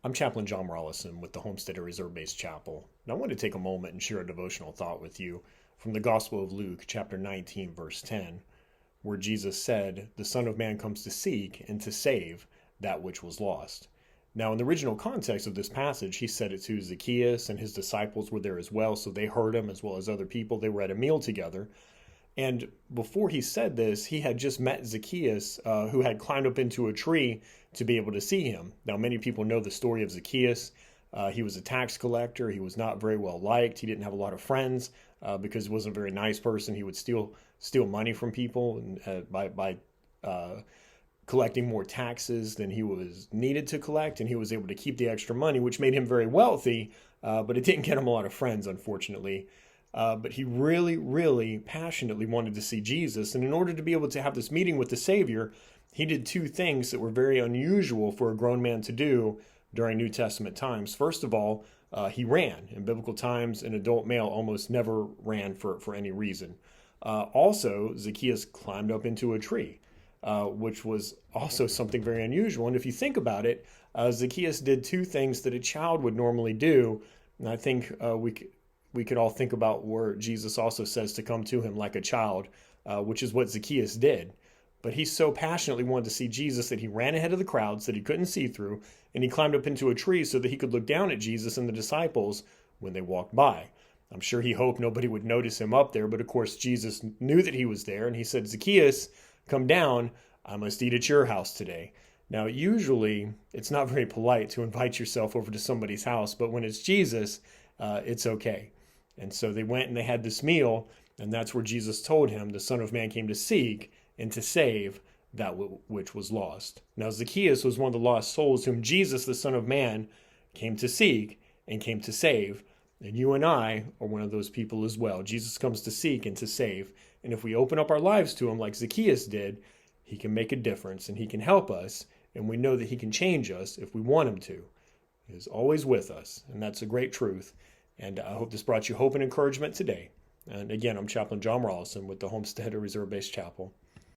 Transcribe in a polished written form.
I'm Chaplain John Morrison with the Homestead Reserve Base Chapel, and I want to take a moment and share a devotional thought with you from the Gospel of Luke, chapter 19, verse 10, where Jesus said, "The Son of Man comes to seek and to save that which was lost." Now, in the original context of this passage, he said it to Zacchaeus, and his disciples were there as well, so they heard him as well as other people. They were at a meal together. And before he said this, he had just met Zacchaeus, who had climbed up into a tree to be able to see him. Now, many people know the story of Zacchaeus. He was a tax collector. He was not very well liked. He didn't have a lot of friends because he wasn't a very nice person. He would steal money from people and by collecting more taxes than he was needed to collect, and he was able to keep the extra money, which made him very wealthy, but it didn't get him a lot of friends, unfortunately. But he really, really passionately wanted to see Jesus. And in order to be able to have this meeting with the Savior, he did two things that were very unusual for a grown man to do during New Testament times. First of all, he ran. In biblical times, an adult male almost never ran for any reason. Also, Zacchaeus climbed up into a tree, which was also something very unusual. And if you think about it, Zacchaeus did two things that a child would normally do. And I think we could all think about where Jesus also says to come to him like a child, which is what Zacchaeus did. But he so passionately wanted to see Jesus that he ran ahead of the crowds that he couldn't see through, and he climbed up into a tree so that he could look down at Jesus and the disciples when they walked by. I'm sure he hoped nobody would notice him up there, but of course Jesus knew that he was there, and he said, "Zacchaeus, come down. I must eat at your house today." Now, usually it's not very polite to invite yourself over to somebody's house, but when it's Jesus, it's okay. And so they went and they had this meal, and that's where Jesus told him the Son of Man came to seek and to save that which was lost. Now, Zacchaeus was one of the lost souls whom Jesus, the Son of Man, came to seek and came to save. And you and I are one of those people as well. Jesus comes to seek and to save. And if we open up our lives to him like Zacchaeus did, he can make a difference and he can help us. And we know that he can change us if we want him to. He is always with us, and that's a great truth. And I hope this brought you hope and encouragement today. And again, I'm Chaplain John Rawlson with the Homestead Reserve Base Chapel.